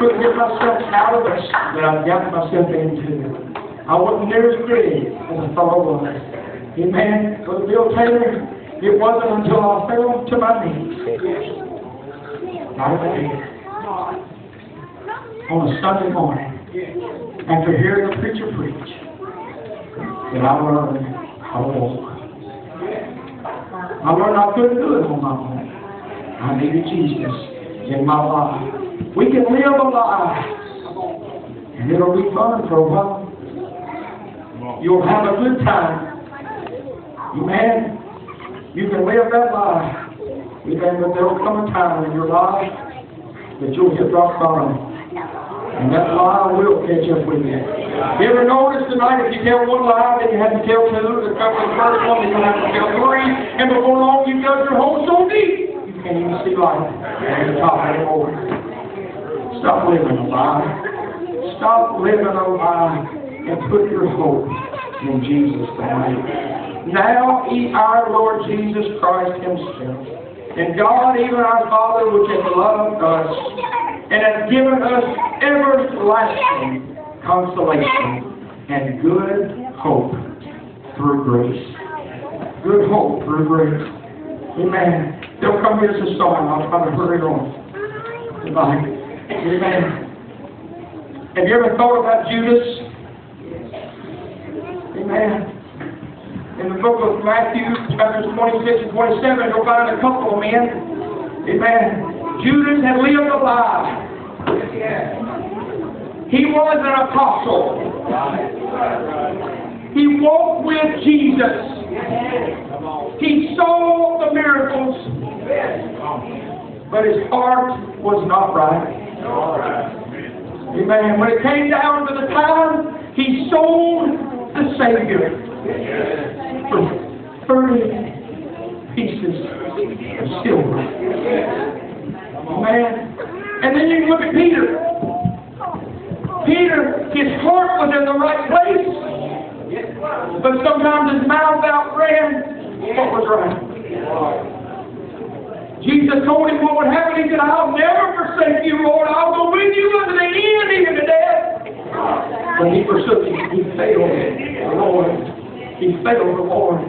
couldn't get myself out of this that I've got myself into. I wasn't near as big as I thought I was. Amen. Brother Bill Taylor, it wasn't until I fell to my knees. Not at the bed. On a Sunday morning, after hearing the preacher preach, that I learned how to walk. I learned I couldn't do it on my own. I needed Jesus in my life. We can live a life, and it'll be fun for a while. You'll have a good time. Amen. You can live that life. Amen. But there'll come a time in your life that you'll hit rock bottom. And that lie will catch up with you. You ever notice tonight if you tell one lie, then you have to tell two, the couple of the first one, then you have to tell three, and before long you've dug your hole so deep, you can't even see light at the top anymore. Stop living a lie. Stop living a lie and put your hope in Jesus tonight. Now, our Lord Jesus Christ Himself, and God, even our Father, which has loved us, and has given us everlasting consolation and good hope through grace. Good hope through grace. Amen. They'll come here as a song. I'll try to hurry on tonight. Amen. Have you ever thought about Judas? Amen. In the book of Matthew, chapters 26 and 27, you'll find a couple of men. Amen. Judas had lived a life. He was an apostle. He walked with Jesus. He saw the miracles. But his heart was not right. Amen. When it came down to the time, he sold the Savior for 30 pieces of silver. Man. And then you look at Peter. Peter, his heart was in the right place, but sometimes his mouth outran what was right. Jesus told him what would happen. He said, I'll never forsake you, Lord. I'll go with you unto the end, even to death. But he forsook him. He failed the Lord. He failed the Lord.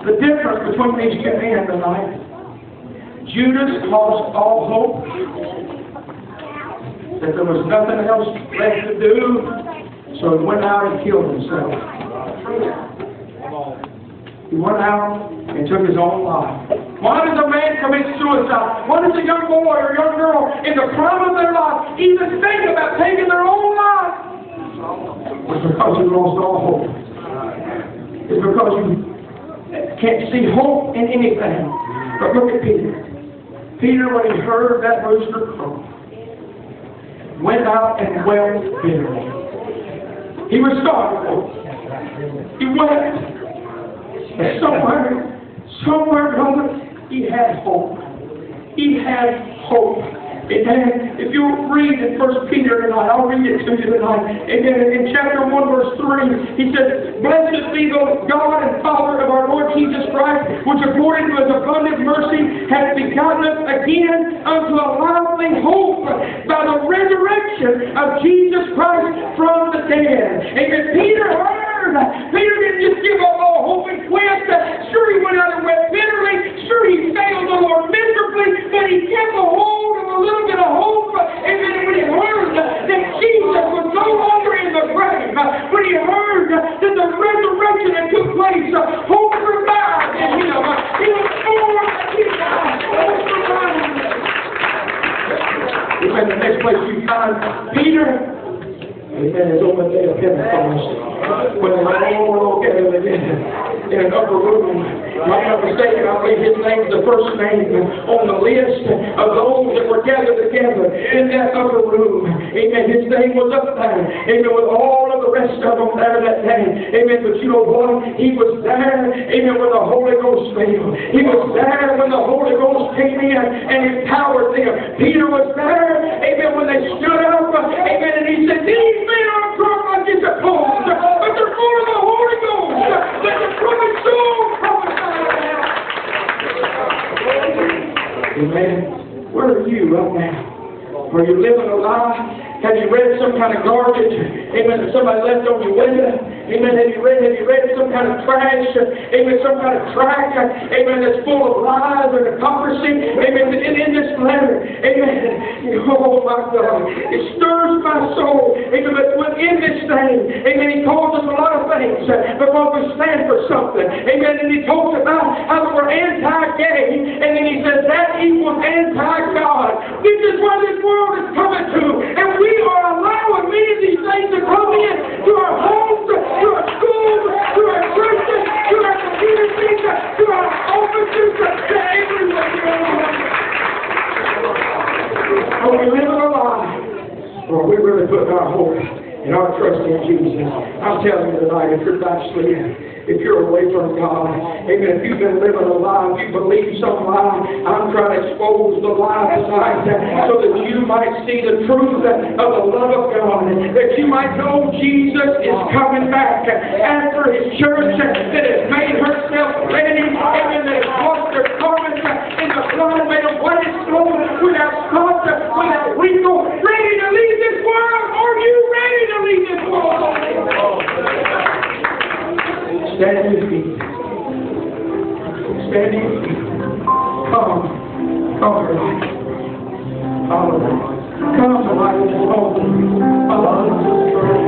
The difference between these two men tonight, Judas lost all hope, that there was nothing else left to do, so he went out and killed himself. He went out and took his own life. Why does a man commit suicide? Why does a young boy or young girl in the prime of their life even think about taking their own life? It's because you lost all hope. It's because you can't see hope in anything. But look at Peter. Peter, when he heard that rooster crow, went out and wept bitterly. He was sorrowful. He wept. And somewhere, brother, he had hope. He had hope. Amen. If you read in 1 Peter tonight, I'll read it to you tonight. Amen. In chapter 1, verse 3, he says, Blessed be the God and Father of our Lord Jesus Christ, which according to His abundant mercy hath begotten us again unto a lively hope by the resurrection of Jesus Christ from the dead. Amen. Peter heard. Peter didn't just give up all hope and quit. Sure, he went out and wept bitterly. Sure, he failed the Lord miserably, but he kept a hold of a little bit of hope. And then when he heard that Jesus was no longer in the grave, when he heard that the resurrection had took place, hope revived in him. He was born again. Hope revived. Amen. The next place you find Peter, amen, is on the day of Pentecost. When they all gathered in an upper room, if I'm not mistaken, I believe his name was the first name on the list of those that were gathered together in that upper room. Amen. His name was up there. Amen. With all of the rest of them there that day. Amen. But you know what? He was there. Amen. When the Holy Ghost fell. He was there when the Holy Ghost came in and empowered them. Peter was there. Amen. When they stood up. Amen. And he said, these men are drunk like it's a cold, but they're full of the Holy Ghost. Let the prophet soul prophesy. Amen. Where are you right now? Are you living a life Have you read some kind of garbage, amen, that somebody left on your window? Amen. Have you read some kind of trash? Amen. Some kind of tract, amen, that's full of lies and hypocrisy. Amen. In this letter, amen. Oh my God. It stirs my soul. Amen. But within this thing, amen, he calls us a lot of things because we stand for something. Amen. And he talks about how we're anti-gay, and then he says that equals anti-God. This is where this world is coming to, and we are allowing many of these things to come in to our homes, to our schools, to our churches, to our communities, to our offices, to everywhere. Are we living a lie? Or are we really putting our hope and our trust in Jesus? I'm telling you tonight, if you're backsliding, if you're away from God, amen, if you've been living a lie, if you believe some lie, I'm trying to expose the lie tonight so that you might see the truth of the love of God, that you might know Jesus is coming back after His church that has made herself ready, amen, that has washed their garments in the blood, made them white as snow, without spot, without wrinkle, ready to leave this world. Are you ready to leave this world? Stand to your feet. Stand to your feet. Come. Come to life. Come to life. Come to life.